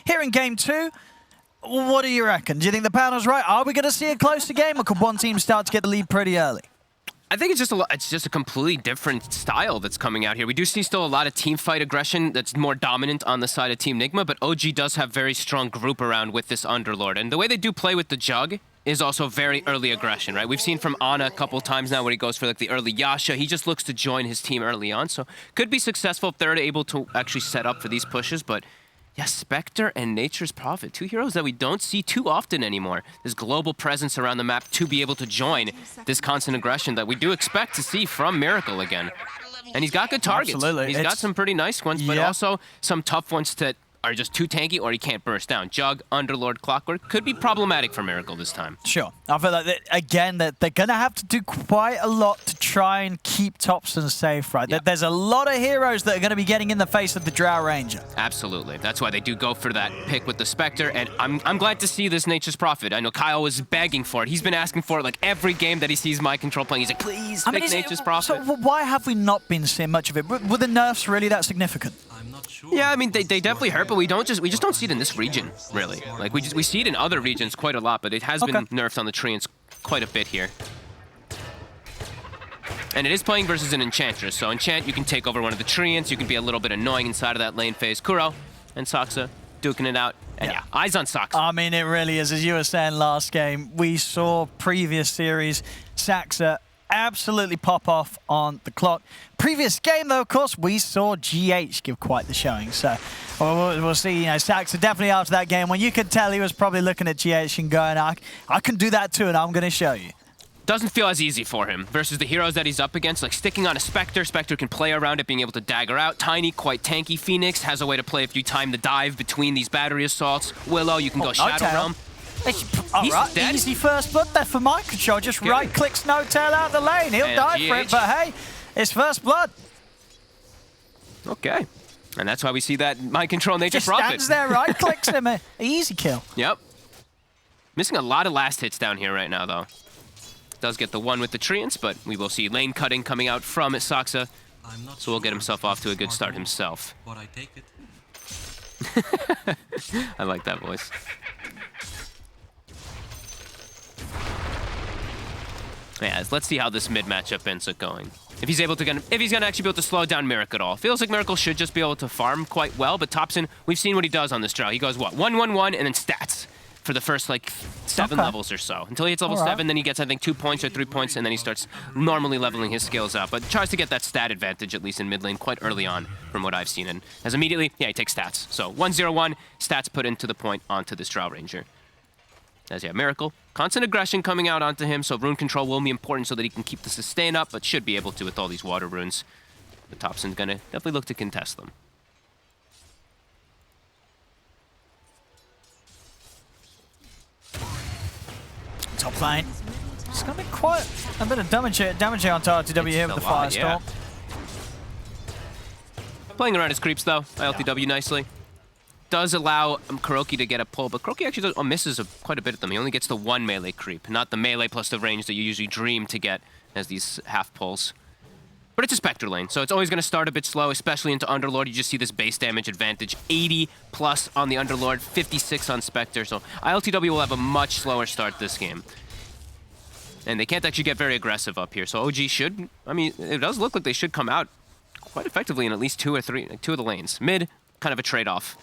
Here in game 2, what do you reckon? Do you think the panel's right? Are we going to see a closer game, or could one team start to get the lead pretty early? I think it's just a completely different style that's coming out here. We do see still a lot of team fight aggression that's more dominant on the side of Team Nigma, but OG does have very strong group around with this Underlord. And the way they do play with the Jug is also very early aggression, right? We've seen from Ana a couple times now where he goes for like the early Yasha. He just looks to join his team early on, so could be successful if they're able to actually set up for these pushes, but yeah, Spectre and Nature's Prophet, 2 heroes that we don't see too often anymore. This global presence around the map to be able to join this constant aggression that we do expect to see from Miracle again. And he's got good targets. Absolutely. He's got some pretty nice ones, but also some tough ones that are just too tanky or he can't burst down. Jug, Underlord, Clockwork could be problematic for Miracle this time. Sure. I feel like, again, that they're going to have to do quite a lot to try and keep Thompson safe, right? Yep. There's a lot of heroes that are going to be getting in the face of the Drow Ranger. Absolutely. That's why they do go for that pick with the Spectre, and I'm glad to see this Nature's Prophet. I know Kyle was begging for it. He's been asking for it like every game that he sees My Control playing. He's like, please pick Nature's Prophet. So why have we not been seeing much of it? Were the nerfs really that significant? Yeah, I mean, they definitely hurt, but we just don't see it in this region, really. Like, we see it in other regions quite a lot, but it has been nerfed on the Treants quite a bit here. And it is playing versus an Enchantress, so Enchant, you can take over one of the Treants, you can be a little bit annoying inside of that lane phase. Kuro and Saksa duking it out, and yeah, eyes on Saksa. I mean, it really is. As you were saying last game, we saw previous series, Saksa absolutely pop off on the clock. Previous game, though, of course, we saw GH give quite the showing. So we'll see. You know, Saksa definitely after that game, when you could tell he was probably looking at GH and going, I can do that too, and I'm going to show you. Doesn't feel as easy for him versus the heroes that he's up against, like sticking on a Spectre. Spectre can play around it, being able to dagger out. Tiny, quite tanky. Phoenix has a way to play if you time the dive between these battery assaults. Willow, you can go Shadow Realm. All right, dead. Easy first blood there for My Control. Just right-clicks No Tail out the lane. He'll die for it, but hey, it's first blood. Okay. And that's why we see that My Control Nature Prophet. Just stands there, right-clicks him. Easy kill. Yep. Missing a lot of last hits down here right now, though. Does get the one with the Treants, but we will see lane cutting coming out from Saksa. So we'll get himself off to a good start himself. But I take it. I like that voice. Yeah, let's see how this mid matchup ends up going. If he's gonna actually be able to slow down Miracle at all. Feels like Miracle should just be able to farm quite well, but Thompson, we've seen what he does on this draw. He goes what, 1-1-1 and then stats for the first like 7 levels or so. Until he hits level 7, then he gets I think 2 points or 3 points, and then he starts normally leveling his skills up. But tries to get that stat advantage at least in mid lane quite early on from what I've seen. And as immediately, yeah, he takes stats. So 1-0-1, stats put into the point onto this Drow Ranger. As you have Miracle, constant aggression coming out onto him, so rune control will be important so that he can keep the sustain up, but should be able to with all these water runes. But Thompson's gonna definitely look to contest them. Top lane. It's gonna be quite a bit of damage here on RTW here with the Firestorm. Yeah. Playing around his creeps though, LTW nicely. Does allow Kuroki to get a pull, but Kuroki actually misses quite a bit of them. He only gets the 1 melee creep, not the melee plus the range that you usually dream to get as these half pulls. But it's a Spectre lane, so it's always going to start a bit slow, especially into Underlord. You just see this base damage advantage, 80 plus on the Underlord, 56 on Spectre, so ILTW will have a much slower start this game. And they can't actually get very aggressive up here, so OG should, I mean, it does look like they should come out quite effectively in at least 2 of the lanes. Mid, kind of a trade-off.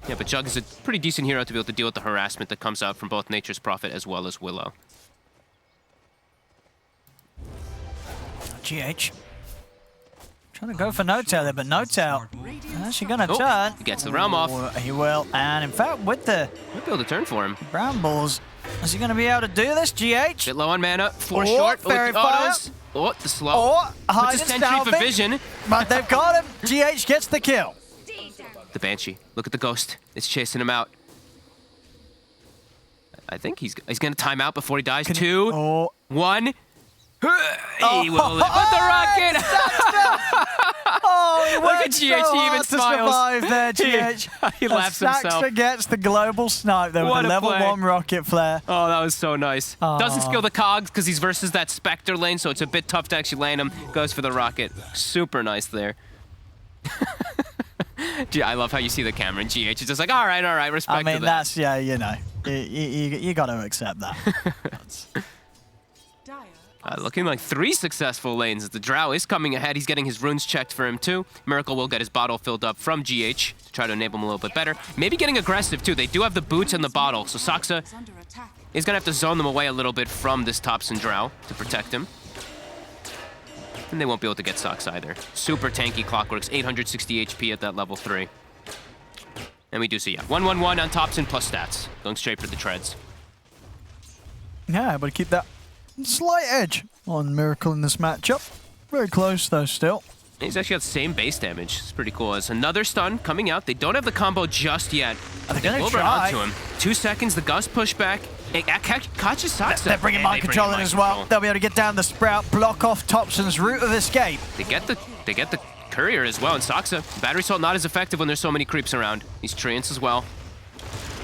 Yeah, but Jug is a pretty decent hero to be able to deal with the harassment that comes out from both Nature's Prophet as well as Willow. GH. Trying to go for No Tail there, but No Tail actually going to turn. He gets the realm off. He will. And in fact, with the might be able to turn for him. Brambles, is he going to be able to do this, GH? Bit low on mana. 4 short. Fairy fire. Oh, the slow. Puts a sentry for vision. But they've got him. GH gets the kill. The Banshee. Look at the Ghost. It's chasing him out. I think he's going to time out before he dies. 2, 1. He will live with the rocket. Oh, he look at GH. He even smiles. There, GH. He laughs himself. Saxter gets the global snipe there with a level 1 rocket flare. Oh, that was so nice. Doesn't skill the cogs because he's versus that Spectre lane, so it's a bit tough to actually land him. Goes for the rocket. Super nice there. Gee, I love how you see the camera, and GH is just like, all right, respect I mean, to that. that's, yeah, you know, you got to accept that. Looking like 3 successful lanes as the Drow is coming ahead. He's getting his runes checked for him too. Miracle will get his bottle filled up from GH to try to enable him a little bit better. Maybe getting aggressive too. They do have the boots and the bottle, so Saksa is going to have to zone them away a little bit from this Thompson Drow to protect him. And they won't be able to get Saksa either. Super tanky Clockworks, 860 HP at that level 3. And we do see, yeah, 1-1-1 on Thompson plus stats. Going straight for the treads. Yeah, but keep that slight edge on Miracle in this matchup. Very close though still. He's actually got the same base damage. It's pretty cool. As another stun coming out. They don't have the combo just yet. They're gonna will try. run onto him. 2 seconds, the Gust pushback. It catches Saksa. They're bringing mind control in as well. They'll be able to get down the Sprout, block off Thompson's route of escape. They get the courier as well, and Saksa. Battery Assault not as effective when there's so many creeps around. These treants as well.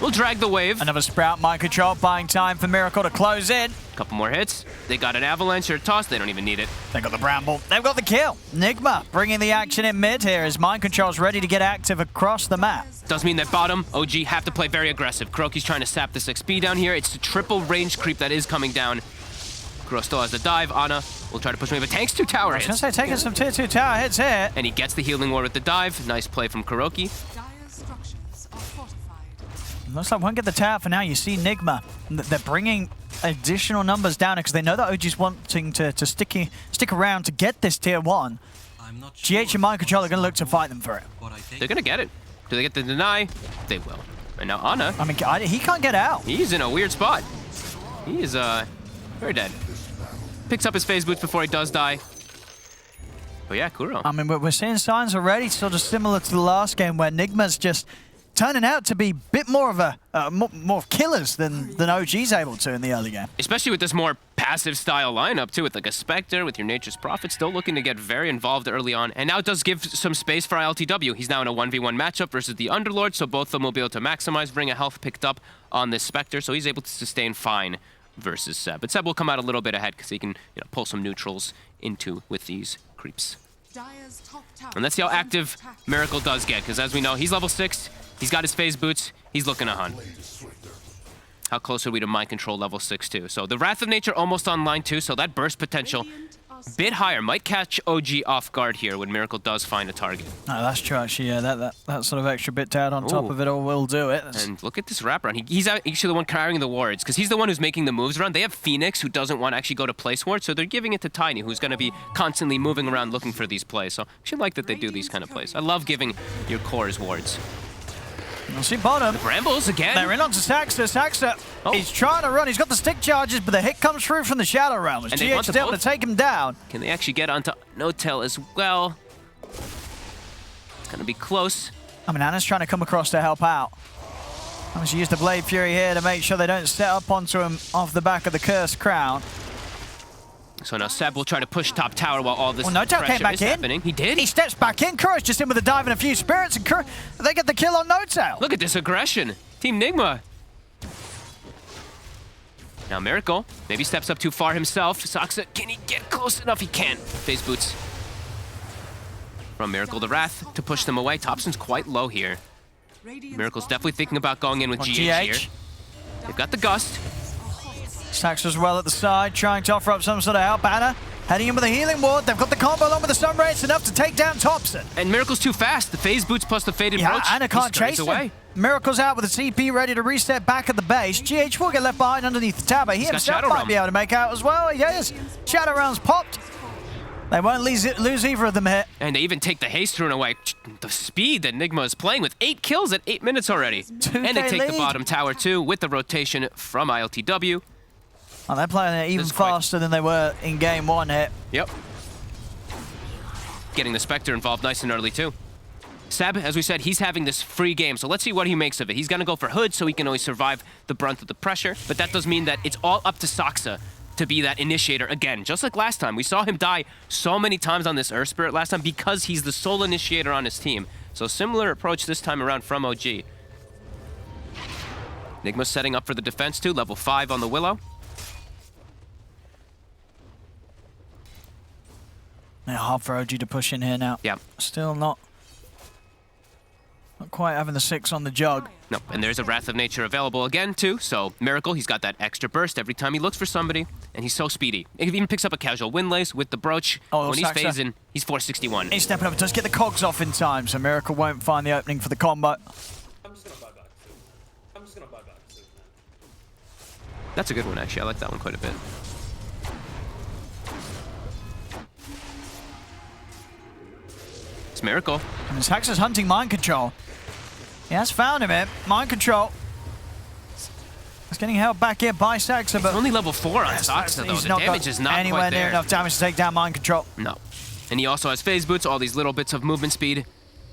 We'll drag the wave. Another Sprout, mind control, buying time for Miracle to close in. Couple more hits. They got an avalanche or a toss. They don't even need it. They got the Bramble. They've got the kill. Nigma bringing the action in mid here as mind control's ready to get active across the map. Does mean that bottom, OG have to play very aggressive. Kuroki's trying to sap this XP down here. It's the triple range creep that is coming down. Kuro still has the dive. Ana will try to push me, but tanks 2 tower hits. I was going to say, taking some tier 2 tower hits here. And he gets the healing ward with the dive. Nice play from Kuroki. Looks like we won't get the tower for now. You see Nigma. They're bringing additional numbers down because they know that OG's wanting to stick around to get this tier 1. GH and mind control are going to look to fight them for it. They're going to get it. Do they get the deny? They will. And now Ana. I mean, he can't get out. He's in a weird spot. He is very dead. Picks up his phase boots before he does die. But yeah, Kuro. I mean, we're seeing signs already, sort of similar to the last game where Nigma's just turning out to be a bit more of a more killers than OG's able to in the early game. Especially with this more passive style lineup too, with like a Spectre, with your Nature's Prophet, still looking to get very involved early on. And now it does give some space for ILTW. He's now in a 1v1 matchup versus the Underlord, so both of them will be able to maximize. Bring a health picked up on this Spectre, so he's able to sustain fine versus Seb. But Seb will come out a little bit ahead because he can pull some neutrals into with these creeps. And let's see how active Miracle does get, because as we know, he's level 6. He's got his phase boots. He's looking to hunt. How close are we to mind control level 6 too? So the Wrath of Nature almost online too, so that burst potential bit higher. Might catch OG off guard here when Miracle does find a target. No, that's true actually, yeah. That sort of extra bit to add on top of it all will do it. And look at this wraparound. He's actually the one carrying the wards, because he's the one who's making the moves around. They have Phoenix, who doesn't want to actually go to place ward, so they're giving it to Tiny, who's going to be constantly moving around looking for these plays. So I should like that they do these kind of plays. I love giving your cores wards. We'll see bottom. Brambles again. They're in onto Saksa. Saksa, he's trying to run. He's got the stick charges, but the hit comes through from the Shadow Realm. GH is able to take him down. Can they actually get onto No-Tail as well? It's going to be close. I mean, Ana's trying to come across to help out. I'm going to use the Blade Fury here to make sure they don't set up onto him off the back of the Cursed Crown. So now Seb will try to push top tower while all this No-Tail came back is in. happening. He did? He steps back in. Kuro's just in with a dive and a few spirits, and they get the kill on No-Tail. Look at this aggression. Team Nigma. Now Miracle maybe steps up too far himself. Saksa, can he get close enough? He can't. Phase boots from Miracle the Wrath to push them away. Thompson's quite low here. Miracle's definitely thinking about going in with GH here. They've got the Gust. Sax as well at the side, trying to offer up some sort of help. Ana heading in with a healing ward. They've got the combo along with the Sun Ray. It's enough to take down Thompson. And Miracle's too fast. The phase boots plus the faded brooch. Ana can't chase him. Miracle's out with the TP ready to reset back at the base. GH will get left behind underneath the tower. He himself might be able to make out as well. Yes, Shadow Realm's popped. They won't lose either of them here. And they even take the haste rune away. The speed that Nigma is playing with 8 kills at 8 minutes already. And they take the bottom tower too with the rotation from ILTW. Oh, they're playing it even faster than they were in game 1 here. Yep. Getting the Spectre involved nice and early too. Seb, as we said, he's having this free game, so let's see what he makes of it. He's going to go for Hood so he can always survive the brunt of the pressure, but that does mean that it's all up to Saksa to be that initiator again. Just like last time, we saw him die so many times on this Earth Spirit last time because he's the sole initiator on his team. So similar approach this time around from OG. Nigma's setting up for the defense too, level 5 on the Willow. Yeah, hard for OG to push in here now. Yeah. Still not Not quite having the 6 on the jug. No, and there's a Wrath of Nature available again, too. So Miracle, he's got that extra burst every time he looks for somebody, and he's so speedy. He even picks up a casual wind lace with the brooch. Oh, when he's phasing, he's 461. He's stepping up and does get the cogs off in time, so Miracle won't find the opening for the combo. I'm just gonna buy back soon. I'm just gonna buy back soon. That's a good one, actually. I like that one quite a bit. It's Miracle. And Saxa's hunting mind control. He has found him here. Mind control. He's getting held back here by Saxa, but Only level 4 on Saxa, though. he's The not damage got is not anywhere quite near there. enough damage to take down mind control. No. And he also has phase boots, all these little bits of movement speed.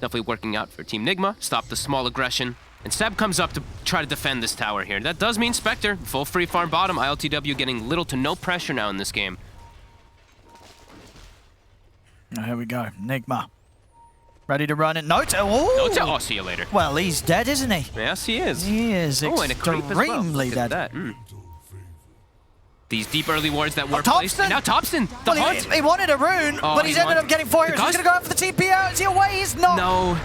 Definitely working out for Team Nigma. Stop the small aggression. And Seb comes up to try to defend this tower here. That does mean Spectre. Full free farm bottom. ILTW getting little to no pressure now in this game. Oh, here we go. Nigma. Ready to run it. Note. Oh, Oh, see you later. well, he's dead, isn't he? Yes, he is. He is Oh, and a creep as well. extremely Look at dead. that. These deep early wards that were Thompson! placed. And now Thompson, the Well, hunt. he wanted a rune, Oh, but he's he ended wanted- up getting 4 heroes. He's Because- going to go out for the TP out. Is he away? He's not. No.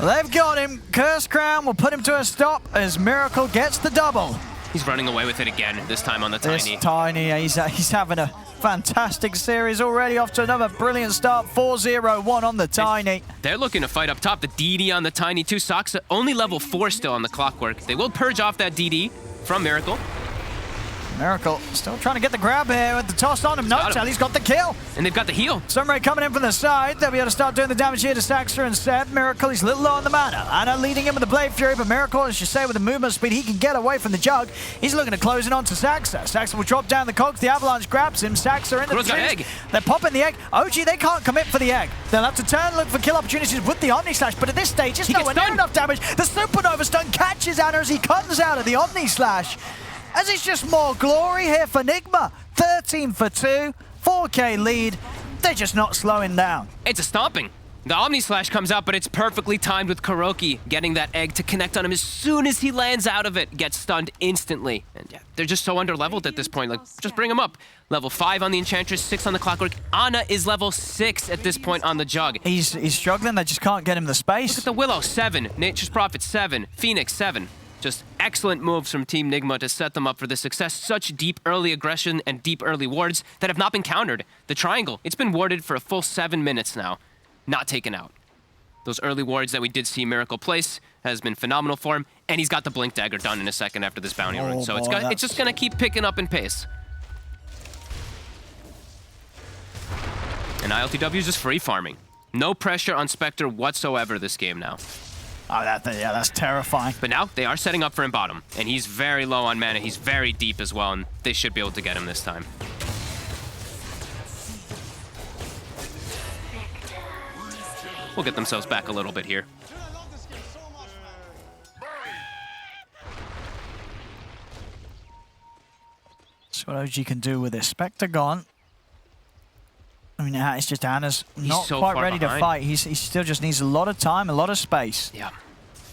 They've got him. Curse Crown will put him to a stop as Miracle gets the double. He's running away with it again, this time on the This Tiny. Tiny, he's having a fantastic series already, off to another brilliant start. 4-0-1 on the Tiny. They're looking to fight up top. The DD on the Tiny too. Soxa only level 4 still on the Clockwork. They will purge off that DD from Miracle. Miracle still trying to get the grab here with the toss on him. No, got him. He's got the kill. And they've got the heal. Sunray coming in from the side. They'll be able to start doing the damage here to Saxa and Seb. Miracle, he's a little low on the mana. Anna leading him with the Blade Fury, but Miracle, as you say, with the movement speed, he can get away from the jug. He's looking to close it on to Saxa. Saxa will drop down the cogs. The Avalanche grabs him. Saxa into Crow's the got trees. egg. They're popping the egg. OG, they can't commit for the egg. They'll have to turn, look for kill opportunities with the Omni Slash, but at this stage, it's He gets nowhere near stunned. enough damage. The Supernova Stun catches Anna as he comes out of the Omni Slash. As it's just more glory here for Nigma. 13 for 2, 4K lead. They're just not slowing down. It's a stomping. The Omni Slash comes out, but it's perfectly timed with Kuroki getting that egg to connect on him as soon as he lands out of it. Gets stunned instantly. And yeah, they're just so under-leveled at this point. Like, just bring him up. Level 5 on the Enchantress, 6 on the Clockwork. Ana is level 6 at this point on the Jug. He's struggling. They just can't get him the space. Look at the Willow, 7. Nature's Prophet, 7. Phoenix, 7. Just excellent moves from Team Nigma to set them up for the success. Such deep early aggression and deep early wards that have not been countered. The triangle, it's been warded for a full 7 minutes now. Not taken out. Those early wards that we did see Miracle place has been phenomenal for him, and he's got the Blink Dagger done in a second after this bounty run. So boy, it's just gonna keep picking up in pace. And ILTW is just free farming. No pressure on Spectre whatsoever this game now. Oh, that's terrifying. But now they are setting up for him bottom, and he's very low on mana. He's very deep as well, and they should be able to get him this time. We'll get themselves back a little bit here. That's what OG can do with this. Spectre gone. I mean, it's just Anna's not so quite far ready to behind. fight. He still just needs a lot of time, a lot of space. Yeah.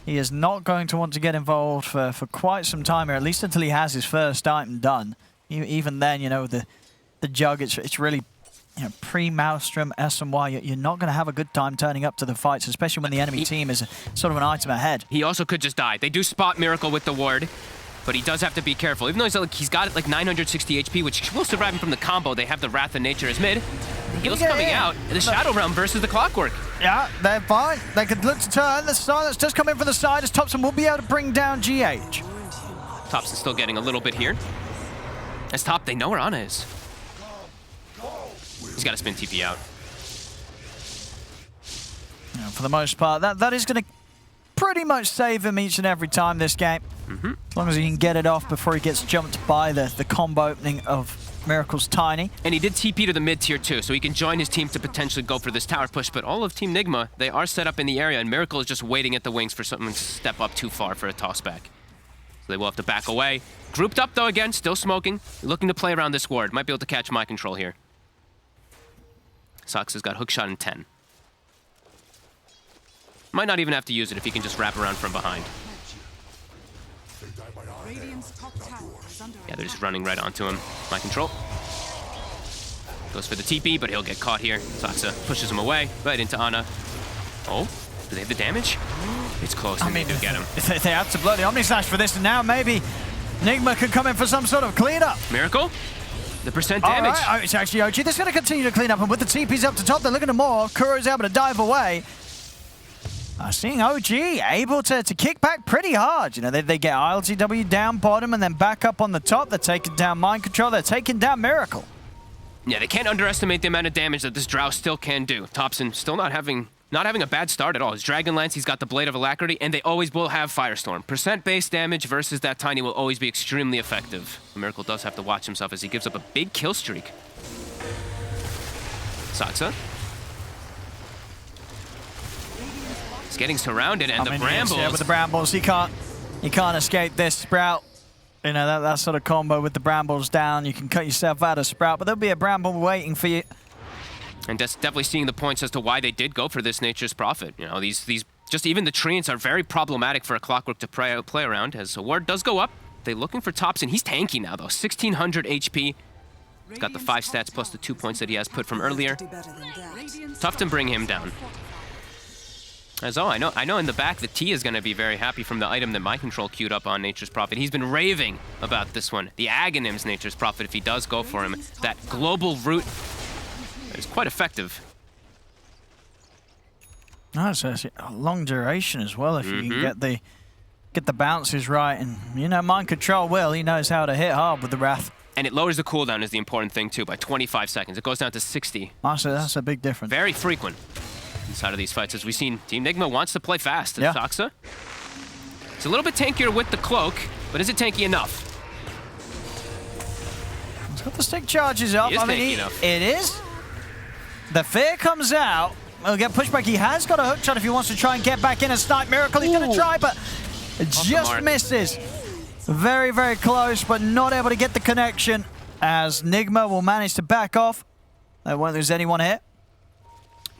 He is not going to want to get involved for quite some time here, at least until he has his first item done. Even then, you know, the Jug, it's really, you know, pre-Maelstrom, SMY, you're not going to have a good time turning up to the fights, especially when the enemy team is sort of an item ahead. He also could just die. They do spot Miracle with the ward, but he does have to be careful. Even though he's got like 960 HP, which will survive him from the combo. They have the Wrath of Nature as mid. Heal's coming out. The Shadow Realm versus the Clockwork. Yeah, they're fine. They could look to turn. The silence does come in from the side as Thompson will be able to bring down GH. Thompson still getting a little bit here. As top, they know where Ana is. He's got to spin TP out. You know, for the most part, that is going to pretty much save him each and every time this game. As long as he can get it off before he gets jumped by the combo opening of Miracle's Tiny. And he did TP to the mid tier too, so he can join his team to potentially go for this tower push. But all of Team Nigma, they are set up in the area, and Miracle is just waiting at the wings for someone to step up too far for a toss back. So they will have to back away. Grouped up though again, still smoking. Looking to play around this ward. Might be able to catch my control here. Sox has got hookshot in 10. Might not even have to use it if he can just wrap around from behind. Yeah, they're just running right onto him. My control. Goes for the TP, but he'll get caught here. Saxa pushes him away, right into Ana. Oh, Do they have the damage? It's close, and they do get him. They have to blow the Omni Slash for this, and now maybe Nigma can come in for some sort of cleanup. Miracle? The percent damage. All right. It's actually OG. They're going to continue to clean up, and with the TPs up to top, they're looking to more. Kuro's able to dive away. Seeing OG able to kick back pretty hard. You know, they get ILTW down bottom and then back up on the top. They're taking down Mind Control. They're taking down Miracle. Yeah, they can't underestimate the amount of damage that this Drow still can do. Thompson still not having a bad start at all. His Dragon Lance, he's got the Blade of Alacrity, and they always will have Firestorm. Percent-based damage versus that Tiny will always be extremely effective. Miracle does have to watch himself as he gives up a big kill streak. Saksa. He's getting surrounded, and the Brambles. Yeah, with the Brambles, he can't escape this Sprout. You know, that sort of combo with the Brambles down, you can cut yourself out of Sprout, but there'll be a Bramble waiting for you. And that's definitely seeing the points as to why they did go for this Nature's Prophet. You know, these just even the Treants are very problematic for a Clockwork to play around. As a ward does go up, they're looking for Thompson. He's tanky now, though. 1,600 HP. He's got the 5 stats plus the 2 points that he has put from earlier. Tough to bring him down. As I know in the back the T is going to be very happy from the item that Mind Control queued up on Nature's Prophet. He's been raving about this one. The Aghanim's Nature's Prophet, if he does go for him. That global root is quite effective. No, it's a long duration as well if you can get the bounces right. And, you know, Mind Control will. He knows how to hit hard with the Wrath. And it lowers the cooldown is the important thing, too, by 25 seconds. It goes down to 60. Honestly, that's a big difference. Very frequent inside of these fights, as we've seen. Team Nigma wants to play fast at Saksa. It's a little bit tankier with the cloak, but is it tanky enough? He's got the stick charges up. I mean, it is. The fear comes out. He'll get pushback. He has got a hook shot if he wants to try and get back in and snipe Miracle. He's going to try, but just misses. Very, very close, but not able to get the connection as Nigma will manage to back off. They won't lose anyone here.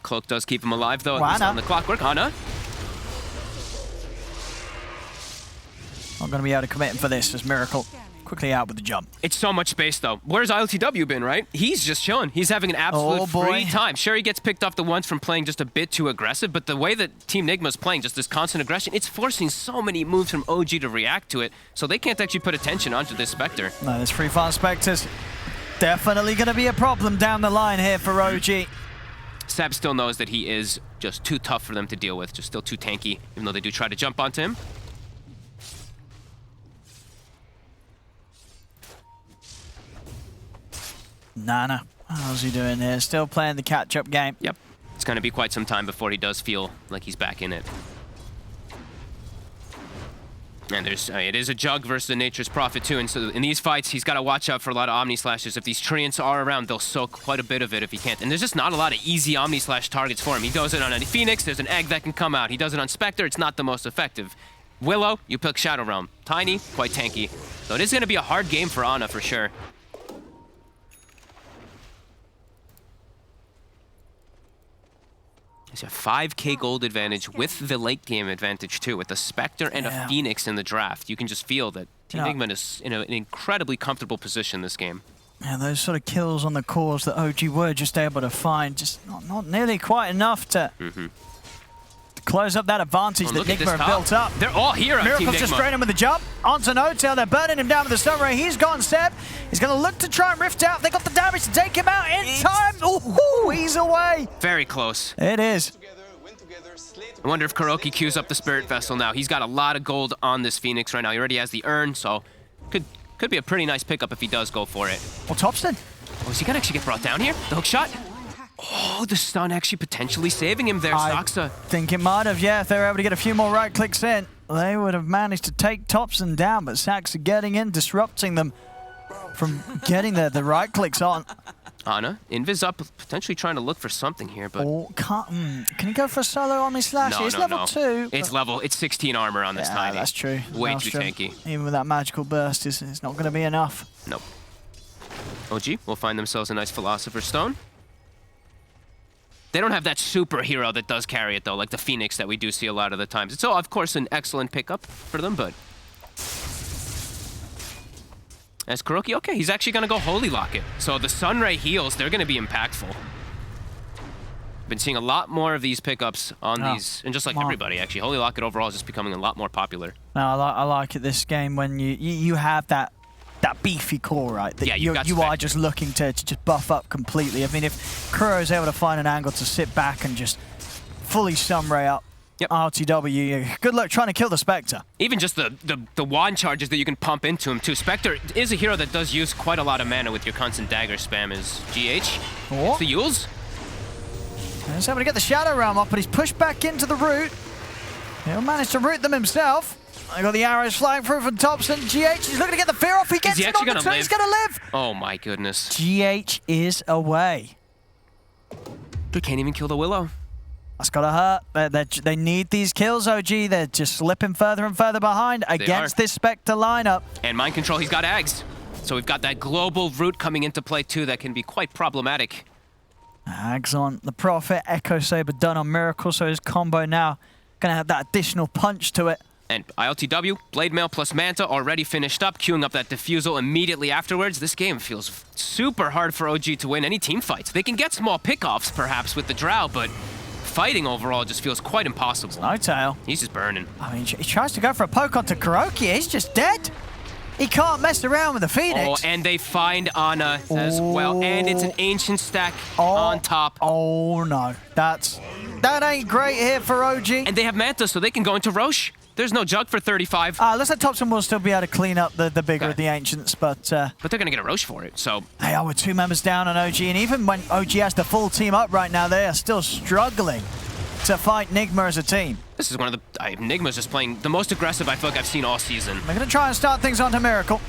Cloak does keep him alive, though. He's on the Clockwork. Ana. Not going to be able to commit him for this as Miracle quickly out with the jump. It's so much space, though. Where's ILTW been, right? He's just chilling. He's having an absolute free time. Sure, he gets picked off the once from playing just a bit too aggressive, but the way that Team Nigma's playing, just this constant aggression, it's forcing so many moves from OG to react to it, so they can't actually put attention onto this Spectre. No, this free fire Spectre's definitely going to be a problem down the line here for OG. Sab still knows that he is just too tough for them to deal with, just still too tanky, even though they do try to jump onto him. Nana, how's he doing here? Still playing the catch-up game. Yep. It's going to be quite some time before he does feel like he's back in it. And it is a Jug versus the Nature's Prophet too, and so in these fights, he's got to watch out for a lot of Omni Slashes. If these Treants are around, they'll soak quite a bit of it if he can't. And there's just not a lot of easy Omni Slash targets for him. He does it on a Phoenix, there's an egg that can come out. He does it on Spectre, it's not the most effective. Willow, you pick Shadow Realm. Tiny, quite tanky. So it is going to be a hard game for Ana for sure. There's a 5k gold advantage with the late game advantage too, with a Spectre and a Phoenix in the draft. You can just feel that Team Nigma is in an incredibly comfortable position this game. Yeah, those sort of kills on the cores that OG were just able to find, just not nearly quite enough to close up that advantage that Nigma have built up. They're all here on Team Nigma. Miracle's just spraying him with a jump. Onto No-Tail, they're burning him down with the stun ray. He's gone, Seb. He's going to look to try and rift out. They got the damage to take him out in time. Ooh, he's away. Very close. It is. I wonder if Kuroki queues up the Spirit Vessel now. He's got a lot of gold on this Phoenix right now. He already has the urn, so could be a pretty nice pickup if he does go for it. Well, Topston. Oh, is he going to actually get brought down here? The hook shot? Oh, the stun actually potentially saving him there, Saksa. I think it might have, yeah. If they were able to get a few more right clicks in, they would have managed to take Topson down, but Saksa getting in, disrupting them from getting the right clicks on. Ana, Invis up, potentially trying to look for something here, but... Oh, can he go for a solo Omni Slash? No, It's level 2. It's 16 armor on this Tiny. That's true. Way too tanky. Even with that magical burst, it's not going to be enough. Nope. OG will find themselves a nice Philosopher's Stone. They don't have that superhero that does carry it, though, like the Phoenix that we do see a lot of the times. It's, of course, an excellent pickup for them, but... As Kuroki, okay, he's actually going to go Holy Lock it. So the Sunray heals, they're going to be impactful. Been seeing a lot more of these pickups on these, and just like everybody, actually. Holy Locket overall is just becoming a lot more popular. No, I like it this game when you have that beefy core, right? That you are just looking to just buff up completely. I mean, if Kuro is able to find an angle to sit back and just fully sunray up RTW, good luck trying to kill the Spectre. Even just the wand charges that you can pump into him too. Spectre is a hero that does use quite a lot of mana with your constant dagger spam is GH. Oh. It's the Yules. He's able to get the Shadow Realm up, but he's pushed back into the root. He'll manage to root them himself. I got the arrows flying through from Thompson. GH, he's looking to get the fear off. He gets it on the turn. He's going to live. Oh my goodness. GH is away. They can't even kill the Willow. That's got to hurt. They need these kills, OG. They're just slipping further and further behind against this Spectre lineup. And mind control, he's got Ags. So we've got that global root coming into play too that can be quite problematic. Ags on the Prophet, Echo Saber done on Miracle, so his combo now going to have that additional punch to it. And ILTW, Blade Mail plus Manta already finished up, queuing up that Diffusal immediately afterwards. This game feels super hard for OG to win any team fights. They can get small pickoffs, perhaps, with the Drow, but fighting overall just feels quite impossible. No tail. He's just burning. I mean, he tries to go for a poke onto Kuroki. He's just dead. He can't mess around with the Phoenix. Oh, and they find Ana as well. And it's an Ancient stack on top. Oh, no. That ain't great here for OG. And they have Manta, so they can go into Roche. There's no jug for 35. Looks like Thompson will still be able to clean up the bigger of the Ancients, but they're going to get a Roche for it, so... They are with 2 members down on OG, and even when OG has the full team up right now, they are still struggling to fight Nigma as a team. This is one of the... Nigma's just playing the most aggressive I feel like I've seen all season. They're going to try and start things onto Miracle.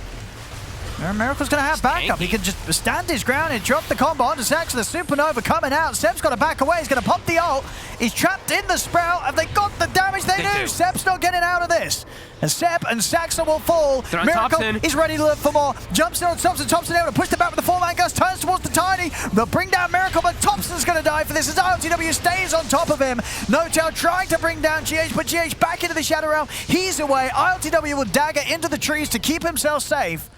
Miracle's going to have backup. He can just stand his ground and drop the combo onto Saxa. The Supernova coming out. Seb's got to back away. He's going to pop the ult. He's trapped in the Sprout. Have they got the damage? They do. Seb's not getting out of this. And Seb and Saxa will fall. Miracle is ready to look for more. Jumps in on Thompson. Thompson able to push the back with the 4-man Gus. Turns towards the Tiny. They'll bring down Miracle, but Thompson's going to die for this as ILTW stays on top of him. No-Tail trying to bring down GH, but GH back into the Shadow Realm. He's away. ILTW will dagger into the trees to keep himself safe.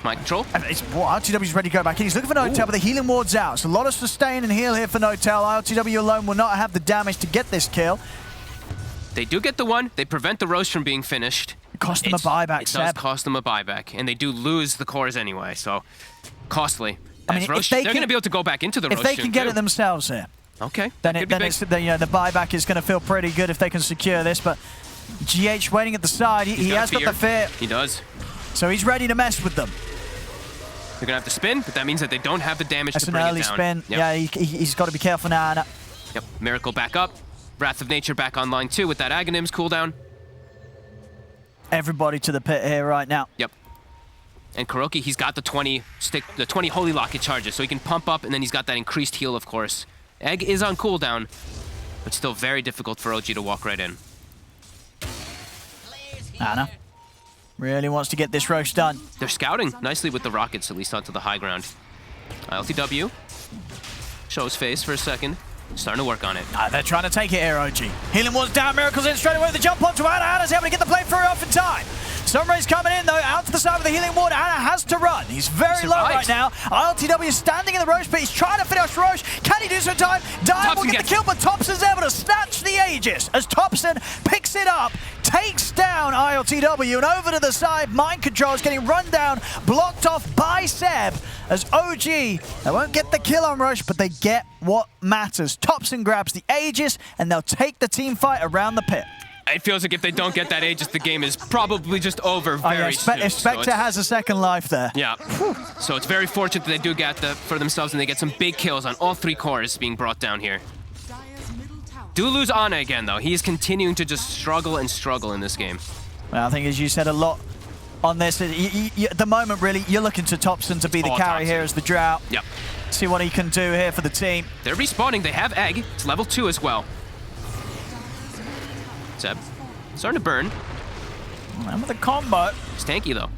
Mind control. ILTW's ready to go back in. He's looking for No-Tail, but the healing ward's out. So a lot of sustain and heal here for No-Tail. ILTW alone will not have the damage to get this kill. They do get the one. They prevent the Roche from being finished. It cost them a buyback, It does cost them a buyback. And they do lose the cores anyway, so costly. I mean, Roche, they're going to be able to go back into the Roche. If they can get it themselves here. Okay. Then the buyback is going to feel pretty good if they can secure this, but GH waiting at the side. He has got the fear. He does. So he's ready to mess with them. They're going to have to spin, but that means that they don't have the damage to bring it down. That's an early spin. Yep. Yeah, he's got to be careful now. Yep, Miracle back up. Wrath of Nature back online too with that Aghanims cooldown. Everybody to the pit here right now. Yep. And Kuroki, he's got the 20 Holy Locket charges, so he can pump up, and then he's got that increased heal, of course. Egg is on cooldown, but still very difficult for OG to walk right in. Ana really wants to get this Roche done. They're scouting nicely with the rockets, at least onto the high ground. ILTW shows face for a second. Starting to work on it. They're trying to take it here, OG. Healing ward's down, Miracle's in straight away with the jump onto Ana. Ana's able to get the flamethrower off in time. Sunray's coming in, though, out to the side of the healing ward. Ana has to run. He's very low right now. ILTW is standing in the Roche, but he's trying to finish Roche. Can he do so in time? Dive will get the kill, but Thompson's able to snatch the Aegis as Thompson picks it up, takes down ILTW, and over to the side, Mind Control is getting run down, blocked off by Seb as OG. They won't get the kill on Roche, but they get what matters. Thompson grabs the Aegis, and they'll take the team fight around the pit. It feels like if they don't get that Aegis, the game is probably just over very soon. If Spectre has a second life there. Yeah. So it's very fortunate that they do get for themselves, and they get some big kills on all 3 cores being brought down here. Do lose Ana again, though. He is continuing to just struggle and struggle in this game. Well, I think, as you said, a lot on this. At the moment, really, you're looking to Thompson to be the carry here as the Drought. Yep. See what he can do here for the team. They're respawning. They have Egg. It's level 2 as well. Seb, starting to burn. And with the combo. It's tanky, though.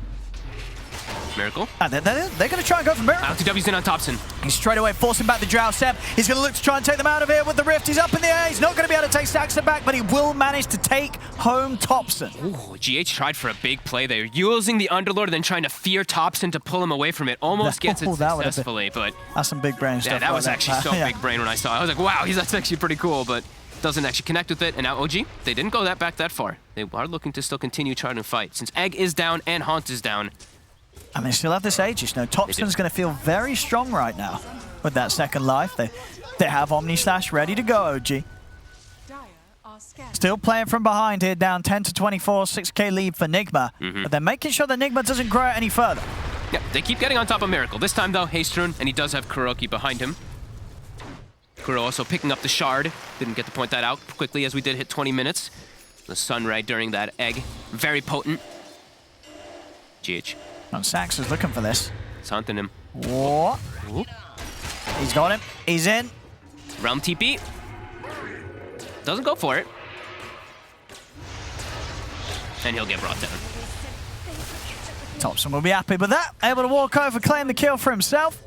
Miracle. And they're going to try and go for Miracle. LTW's in on Thompson. He's straight away forcing back the Drow. Seb, he's going to look to try and take them out of here with the Rift. He's up in the air. He's not going to be able to take Saxa back, but he will manage to take home Thompson. Ooh, GH tried for a big play there, using the Underlord and then trying to fear Thompson to pull him away from it. Almost gets it successfully, but... That's some big brain stuff. Yeah, that was right actually so big brain when I saw it. I was like, wow, that's actually pretty cool, but doesn't actually connect with it. And now OG, they didn't go back that far. They are looking to still continue trying to fight. Since Egg is down and Haunt is down. And they still have this Aegis. No, Thompson's going to feel very strong right now with that second life. They have Omni Slash ready to go, OG. Still playing from behind here, down 10 to 24, 6k lead for Nigma. But they're making sure that Nigma doesn't grow any further. Yeah, they keep getting on top of Miracle. This time, though, Hastrun, and he does have Kuroki behind him. Kuro also picking up the shard. Didn't get to point that out quickly as we did hit 20 minutes. The Sunray during that Egg. Very potent. GH. And Sax is looking for this. It's hunting him. What? Ooh. He's got him. He's in. Realm TP. Doesn't go for it. And he'll get brought down. Thompson will be happy with that. Able to walk over, claim the kill for himself.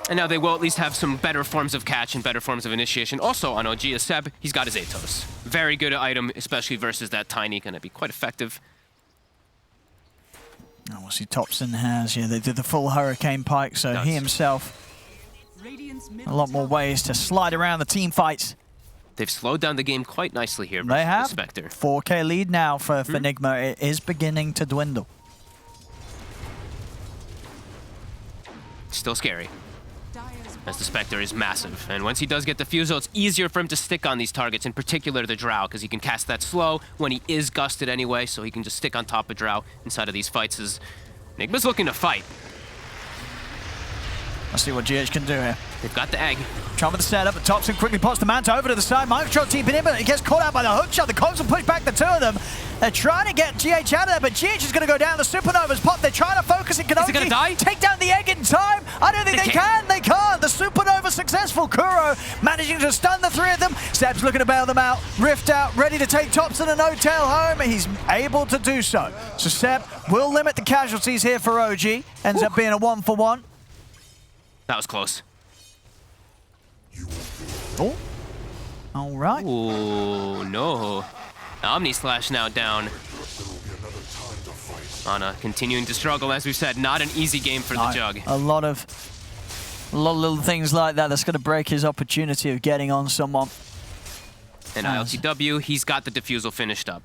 And now they will at least have some better forms of catch and better forms of initiation. Also on OG is Seb, he's got his Atos. Very good item, especially versus that Tiny. Gonna be quite effective. And we'll see Thompson has, yeah, they did the full Hurricane Pike, so he himself, a lot more ways to slide around the team fights. They've slowed down the game quite nicely here. They have. The Spectre. 4k lead now for Nigma. It is beginning to dwindle. Still scary, as the Spectre is massive. And once he does get the Fusel, it's easier for him to stick on these targets, in particular the Drow, because he can cast that slow when he is gusted anyway, so he can just stick on top of Drow inside of these fights as Nigma's looking to fight. Let's see what GH can do here. They've got the Egg. Trying with the setup, but Thompson quickly pops the Manta over to the side. Mind Control teeping in, but he gets caught out by the hook shot. The Cogs will push back the two of them. They're trying to get GH out of there, but GH is going to go down. The Supernova's pop. They're trying to focus. It can only take down the Egg in time. I don't think they can. They can't. The Supernova successful. Kuro managing to stun the three of them. Seb's looking to bail them out. Rift out, ready to take Thompson and No-Tail home. He's able to do so. So Seb will limit the casualties here for OG. Ends up being a 1-for-1. That was close. Oh. All right. Oh, no. Omni Slash now down. Ana continuing to struggle, as we've said. Not an easy game for the Jug. A lot of little things like that that's going to break his opportunity of getting on someone. And ILTW, he's got the Diffusal finished up,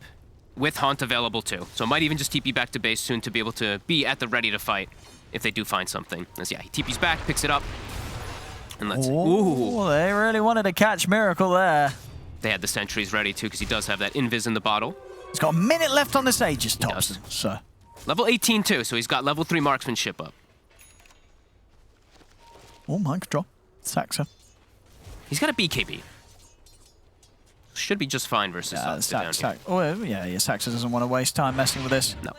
with Haunt available too. So might even just TP back to base soon to be able to be at the ready to fight if they do find something. As he TP's back, picks it up. And let's... Ooh, they really wanted to catch Miracle there. They had the sentries ready too, because he does have that invis in the bottle. He's got a minute left on this Aegis, Thompson. So. Level 18 too, so he's got level 3 marksmanship up. Oh, mind control. Saxa. He's got a BKB. Should be just fine versus Saxa. Oh, yeah, Saxa doesn't want to waste time messing with this. No.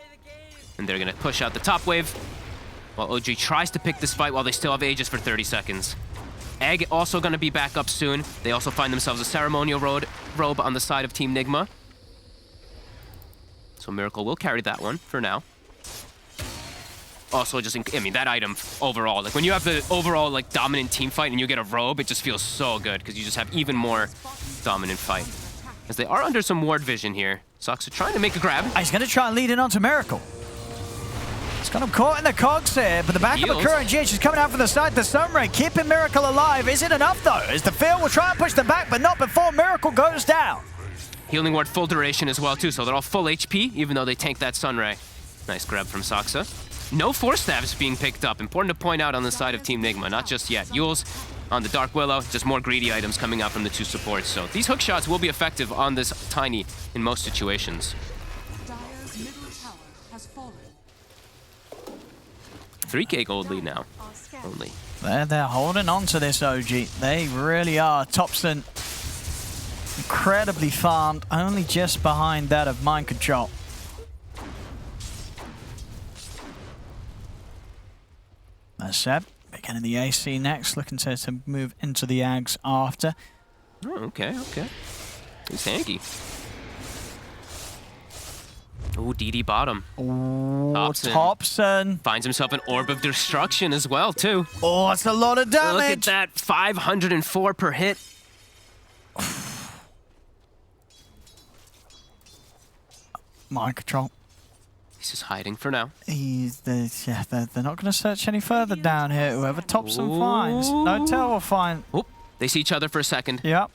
And they're going to push out the top wave, while OG tries to pick this fight while they still have Aegis for 30 seconds. Egg also going to be back up soon. They also find themselves a ceremonial robe on the side of Team Nigma. So Miracle will carry that one for now. Also, just, I mean, that item overall, like when you have the overall like dominant team fight and you get a robe, it just feels so good because you just have even more dominant fight. As they are under some ward vision here. Sox are trying to make a grab. He's going to try and lead in onto Miracle. He's got him caught in the cogs here, but the backup of Kuro and GH is coming out from the side. The Sunray keeping Miracle alive. Is it enough though? As the field will try and push them back, but not before Miracle goes down. Healing ward full duration as well too, so they're all full HP, even though they tank that Sunray. Nice grab from Saxa. No Force Staves being picked up. Important to point out on the side of Team Nigma, not just yet. Yules on the Dark Willow, just more greedy items coming out from the two supports. So these hook shots will be effective on this Tiny in most situations. 3k gold lead now, only. They're holding on to this OG. They really are. Thompson incredibly farmed, only just behind that of Mind Control. That's Seb, beginning the AC next, looking to move into the Ags after. Oh, okay. He's hanky. Ooh, DD bottom. Ooh, Topson. Finds himself an Orb of Destruction as well, too. Oh, that's a lot of damage. Look at that, 504 per hit. Mind control. He's just hiding for now. They're not going to search any further down here. Whoever Topson finds. No tell will find. Oop, they see each other for a second. Yep.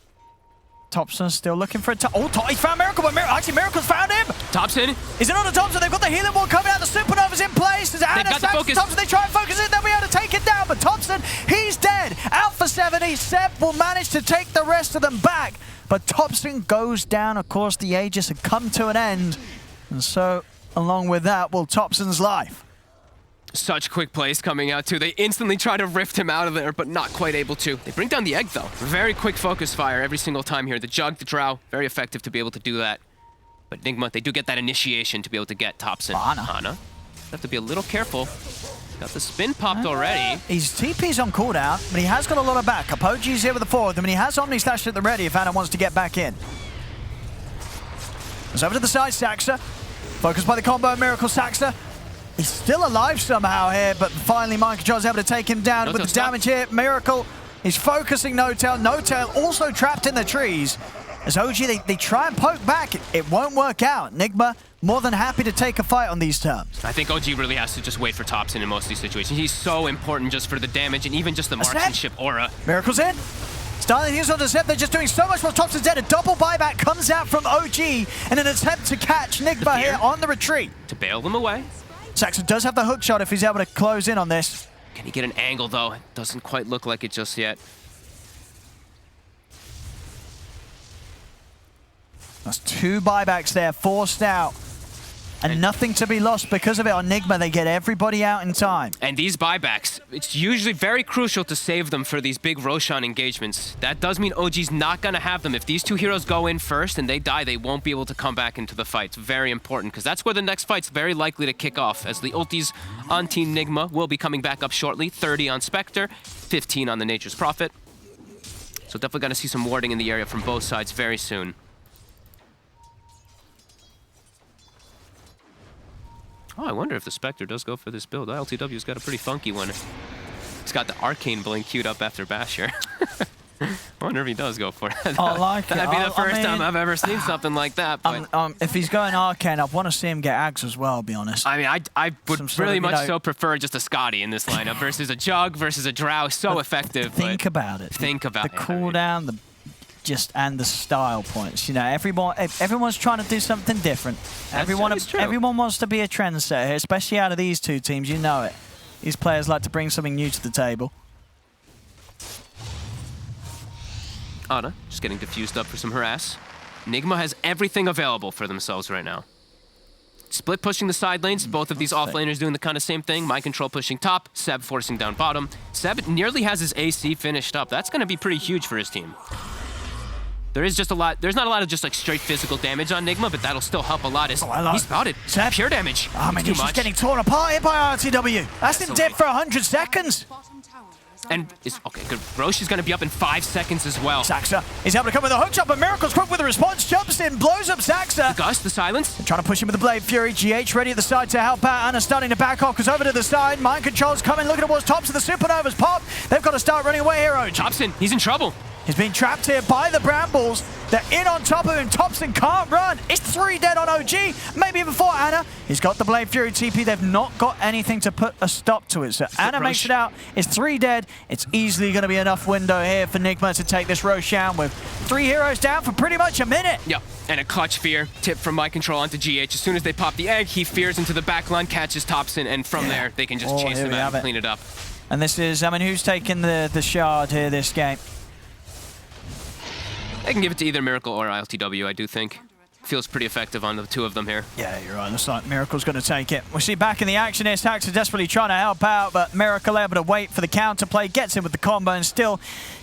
Topson's still looking for a he found Miracle, but actually Miracle's found him! Topson. Is it on the Topson? They've got the healing wall coming out, the Supernova's in place. There's Anna got the focus. Topson, they try and focus it, they'll be able to take it down, but Topson, he's dead! Out for 70, Seb will manage to take the rest of them back, but Topson goes down. Of course, the Aegis had come to an end, and so, along with that, will Topson's life. Such quick plays coming out, too. They instantly try to rift him out of there, but not quite able to. They bring down the egg, though. Very quick focus fire every single time here. The Jug, the Drow, very effective to be able to do that. But Nigma, they do get that initiation to be able to get Topson. Hana. Have to be a little careful. Got the spin popped already. His TP's on cooldown, but he has got a lot of backup. OG's here with the 4 of them, and he has Omni Slash at the ready if Anna wants to get back in. It's over to the side, Saxa. Focused by the combo, Miracle Saxa. He's still alive somehow here, but finally Mind Control's able to take him down with the damage here. Miracle is focusing No-Tail. No-Tail also trapped in the trees. As OG, they try and poke back. It won't work out. Nigma more than happy to take a fight on these terms. I think OG really has to just wait for Topson in most of these situations. He's so important just for the damage and even just the marksmanship aura. Miracle's in. Styling heals on the Zep, they're just doing so much while Topson's dead. A double buyback comes out from OG in an attempt to catch Nigma here on the retreat. To bail them away. Saxon does have the hook shot if he's able to close in on this. Can he get an angle, though? It doesn't quite look like it just yet. That's 2 buybacks there, forced out. And nothing to be lost because of it on Nigma. They get everybody out in time. And these buybacks, it's usually very crucial to save them for these big Roshan engagements. That does mean OG's not going to have them. If these 2 heroes go in first and they die, they won't be able to come back into the fight. It's very important because that's where the next fight's very likely to kick off, as the ultis on Team Nigma will be coming back up shortly. 30 on Spectre, 15 on the Nature's Prophet. So definitely going to see some warding in the area from both sides very soon. Oh, I wonder if the Spectre does go for this build. LTW's got a pretty funky one. He's got the Arcane Blink queued up after Basher. I wonder if he does go for it. I like it. That'd be the first time I've ever seen something like that. But if he's going Arcane, I want to see him get Ags as well, I'll be honest. I mean, I would really much so prefer just a Scotty in this lineup versus a Jug versus a Drow. So effective. Think about it. Think about it. The cooldown, and the style points. You know, everyone's trying to do something different. Everyone wants to be a trendsetter here, especially out of these 2 teams. You know it. These players like to bring something new to the table. Ana just getting diffused up for some harass. Nigma has everything available for themselves right now. Split pushing the side lanes. Both of these offlaners doing the kind of same thing. Mind Control pushing top. Seb forcing down bottom. Seb nearly has his AC finished up. That's going to be pretty huge for his team. There's not a lot of just like straight physical damage on Nigma, but that'll still help a lot. He's spouted. Seb. Pure damage. I mean, he's just getting torn apart here by RTW. That's him dead for 100 seconds. And okay, good. Roche is going to be up in 5 seconds as well. Saxa is able to come with a hook shot, but Miracle's quick with a response. Jumps in, blows up Saxa. The Gust, the silence. They're trying to push him with the Blade Fury. GH ready at the side to help out. Anna starting to back off because over to the side. Mind Control's coming, looking towards Topson. The Supernova's pop. They've got to start running away here, OG. Topson, he's in trouble. He's being trapped here by the Brambles. They're in on top of him. Topson can't run. It's 3 dead on OG. Maybe before Anna. He's got the Blade Fury TP. They've not got anything to put a stop to it. So Anna makes it out. It's 3 dead. It's easily going to be enough window here for Nigma to take this Roshan with 3 heroes down for pretty much a minute. Yep. And a clutch fear tip from Mind Control onto GH. As soon as they pop the egg, he fears into the backline, catches Topson, and from there, they can just chase him out and clean it up. And this is, I mean, who's taking the shard here this game? They can give it to either Miracle or LTW, I do think. Feels pretty effective on the 2 of them here. Yeah, you're right. Looks like Miracle's going to take it. We see back in the action here, Saxa desperately trying to help out, but Miracle able to wait for the counterplay, gets in with the combo and still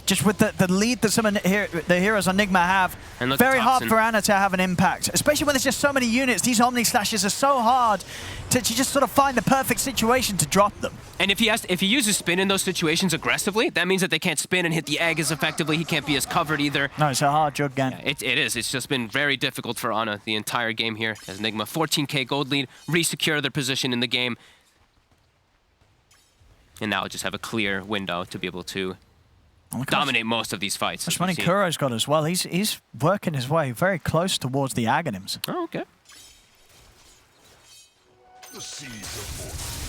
just with the lead that some of the heroes on Nigma have, And look, very hard Thompson. for Ana to have an impact, especially when there's just so many units. These Omni Slashes are so hard to just sort of find the perfect situation to drop them. And if he uses spin in those situations aggressively, that means that they can't spin and hit the egg as effectively. He can't be as covered either. No, it's a hard jug game. Yeah, it is. It's just been very difficult for Ana the entire game here as Nigma 14k gold lead, re-secure their position in the game. And now just have a clear window to be able to dominate most of these fights. How much money Kuro's got as well. He's working his way very close towards the Aghanims. Oh, okay.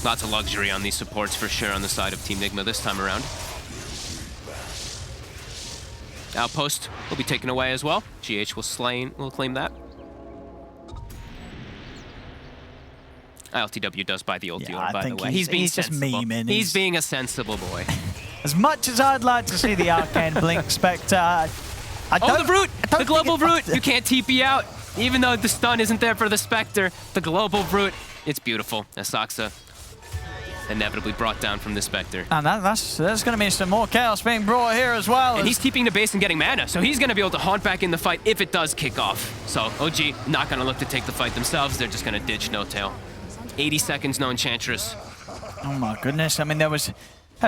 Lots of luxury on these supports for sure on the side of Team Nigma this time around. Outpost will be taken away as well. GH will claim that. LTW does buy the ulti orb, by the way. He's being just sensible. memeing. He's being a sensible boy. As much as I'd like to see the Arcane Blink Spectre, Oh, the Brute! The Global Brute! You can't TP out! Even though the stun isn't there for the Spectre, the Global Brute, it's beautiful. As Saksa inevitably brought down from the Spectre. And there's going to be some more chaos being brought here as well. And he's TPing the base and getting mana, so he's going to be able to haunt back in the fight if it does kick off. So OG not going to look to take the fight themselves, they're just going to ditch No Tail. 80 seconds, no Enchantress. Oh my goodness, I mean, there was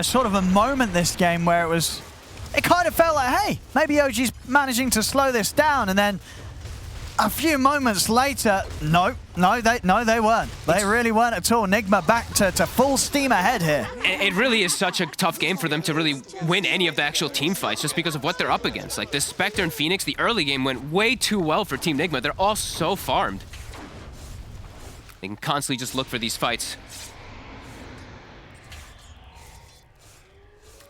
sort of a moment this game where it kind of felt like, hey, maybe OG's managing to slow this down, and then a few moments later, no, they weren't. They really weren't at all. Nigma back to full steam ahead here. It really is such a tough game for them to really win any of the actual team fights just because of what they're up against. Like this Spectre and Phoenix, the early game went way too well for Team Nigma. They're all so farmed. They can constantly just look for these fights.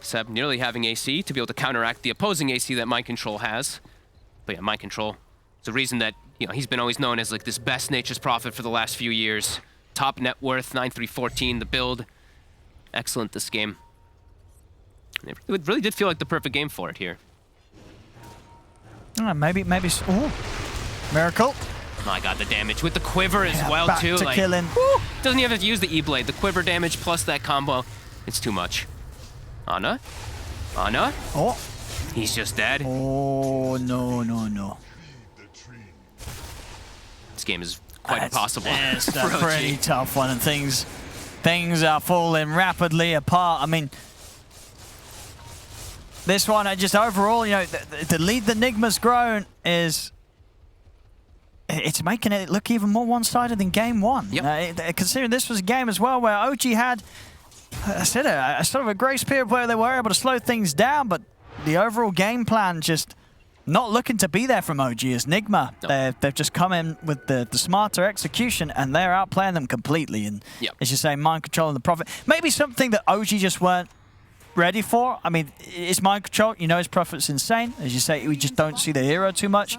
Seb nearly having AC to be able to counteract the opposing AC that Mind Control has. But yeah, Mind Control is the reason that, you know, he's been always known as like this best Nature's Prophet for the last few years. Top net worth, 9-3-14, the build. Excellent this game. It really did feel like the perfect game for it here. Maybe, ooh, Miracle. Oh, I got the damage with the quiver as well back too. To like, killing. Woo, doesn't even have to use the E-Blade. The quiver damage plus that combo, it's too much. Ana? Oh. He's just dead. Oh, no. This game is quite impossible. It's a for OG. pretty tough one, and things are falling rapidly apart. I mean, this one, just overall, you know, the lead that Nigma's grown it's making it look even more one-sided than game one. Yep. Considering this was a game as well where OG had, I said a sort of a grace period where they were able to slow things down, but the overall game plan just not looking to be there from OG as Nigma. Nope. They've just come in with the smarter execution, and they're outplaying them completely. And Yep. as you say, Mind Control and the Prophet. Maybe something that OG just weren't ready for. I mean, it's Mind Control. You know his Prophet's insane. As you say, we just don't see the hero too much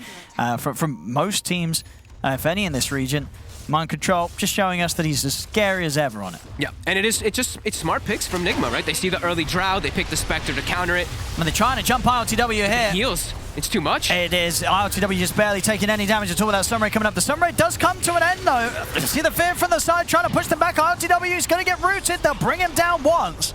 from most teams, if any, in this region. Mind Control just showing us that he's as scary as ever on it. Yeah, and it's smart picks from Nigma, right? They see the early Drow, they pick the Spectre to counter it. And they're trying to jump ILTW here. Heals. It's too much. It is. ILTW just barely taking any damage at all without Sunray coming up. The Sunray does come to an end, though. See the fear from the side, trying to push them back. ILTW is going to get rooted. They'll bring him down once.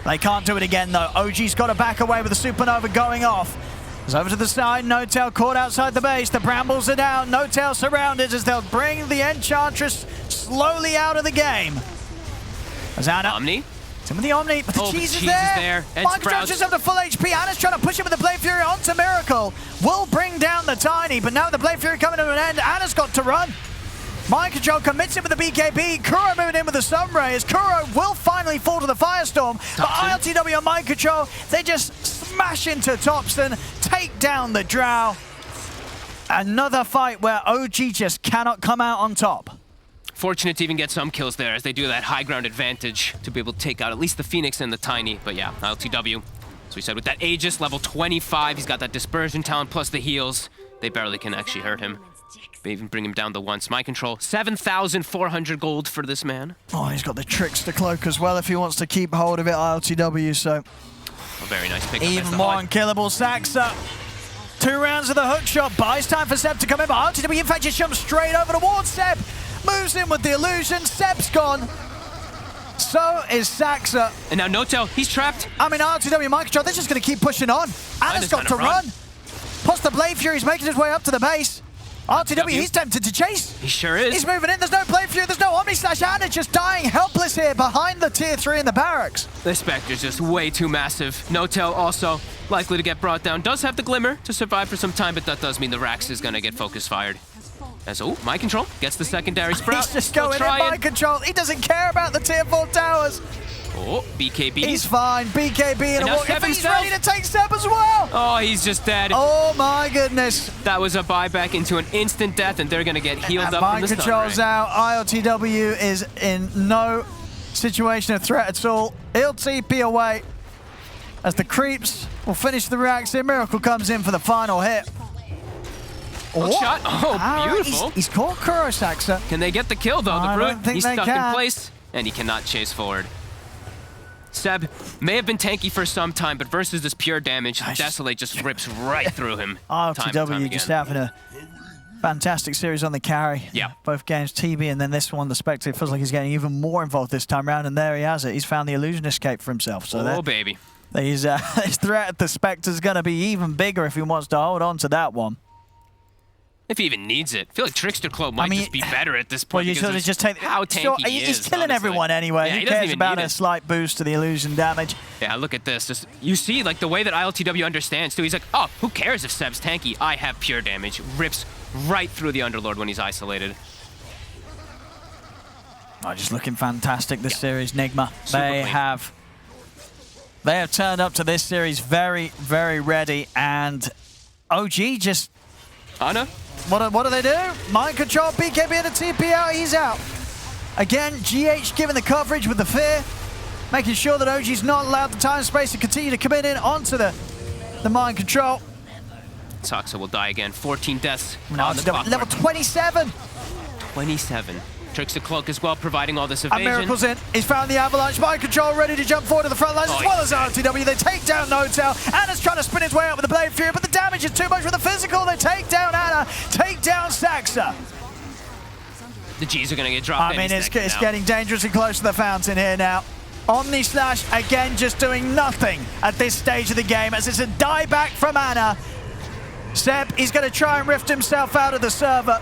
They can't do it again, though. OG's got to back away with the Supernova going off. It's over to the side. No Tail caught outside the base. The Brambles are down. No Tail surrounded as they'll bring the Enchantress slowly out of the game. As Ana. Omni. Some of the Omni, but the cheese is there. And Microsoft just have the full HP. Ana's trying to push him with the Blade Fury onto Miracle. Will bring down the Tiny, but now the Blade Fury coming to an end. Ana's got to run. Mind Control commits him with the BKB. Kuro moving in with the Sunray as Kuro will finally fall to the Firestorm. But ILTW and Mind Control, they just smash into Topston, take down the Drow. Another fight where OG just cannot come out on top. Fortunate to even get some kills there as they do that high ground advantage to be able to take out at least the Phoenix and the Tiny. But yeah, LTW, as we said, with that Aegis, level 25, he's got that Dispersion talent plus the heals. They barely can actually hurt him. They even bring him down to once. Mind Control, 7,400 gold for this man. Oh, he's got the Trickster Cloak as well if he wants to keep hold of it, ILTW, so... A very nice pick. Even more unkillable. Saxa. 2 rounds of the hook shot. Buys time for Seb to come in, but ILTW in fact just jumps straight over towards Seb. Moves in with the illusion. Seb's gone. So is Saxa. And now Noto, he's trapped. I mean, RTW mind control, they're just going to keep pushing on. Anna's got to run. Plus the Blade Fury's making his way up to the base. RTW, he's tempted to chase. He sure is. He's moving in. There's no Blade Fury. There's no Omni Slash. Anna just dying helpless here behind the tier 3 in the barracks. The Spectre's just way too massive. Noto also likely to get brought down. Does have the Glimmer to survive for some time, but that does mean the Rax is going to get focus fired. As, oh, mind control. Gets the secondary sprout. He's just going in mind control. He doesn't care about the tier 4 towers. Oh, BKB. He's fine. BKB in a walk. If he's himself. ready to take Seb as well. Oh, he's just dead. Oh my goodness. That was a buyback into an instant death, and they're going to get healed up mind in the control's out. ILTW is in no situation of threat at all. He'll TP away as the creeps will finish the Rax here. Miracle comes in for the final hit. Shot. Oh, beautiful. He's caught Kuro Saxa. Can they get the kill, though? The Brute, he's stuck in place, and he cannot chase forward. Seb may have been tanky for some time, but versus this pure damage, Desolate just rips right through him. RTW just having a fantastic series on the carry. Yeah. Both games, TB and then this one, the Spectre, feels like he's getting even more involved this time around, and there he has it. He's found the illusion escape for himself. So baby. His threat at the Spectre's going to be even bigger if he wants to hold on to that one. If he even needs it. I feel like Trickster Cloak might just be better at this point. Well, you sort of just take how tanky he is. He's killing everyone anyway. Yeah, he cares about a slight boost to the illusion damage. Yeah, look at this. Just, you see, like, the way that ILTW understands, too. He's like, oh, who cares if Seb's tanky? I have pure damage. Rips right through the Underlord when he's isolated. Oh, just looking fantastic this series, Nigma. They have turned up to this series very, very ready, and OG just... Ana? What do they do? Mind control, BKB and a TP out, he's out. Again, GH giving the coverage with the fear, making sure that OG's not allowed the time and space to continue to commit in onto the mind control. Saxa will die again. 14 deaths on the clock. Level 27. 27. Trickster Cloak as well, providing all this evasion. And Miracle's in. He's found the Avalanche. Mind control ready to jump forward to the front lines as well as RTW. They take down Notel. Anna's trying to spin his way out with the Blade Fury, but the damage is too much with the physical. They take down Anna, take down Saxa. The G's are going to get dropped in. I mean, it's getting dangerously close to the fountain here now. Omni Slash, again, just doing nothing at this stage of the game as it's a dieback from Anna. Seb, he's going to try and rift himself out of the server.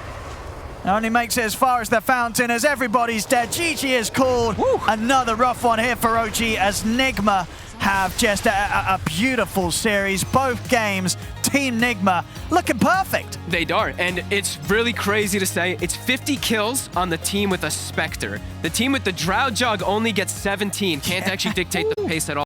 Only makes it as far as the fountain as everybody's dead. GG is called. Woo. Another rough one here for OG as Nigma have just a beautiful series. Both games, Team Nigma looking perfect. They are, and it's really crazy to say. It's 50 kills on the team with a Spectre. The team with the Drow Jug only gets 17. Can't actually dictate the pace at all.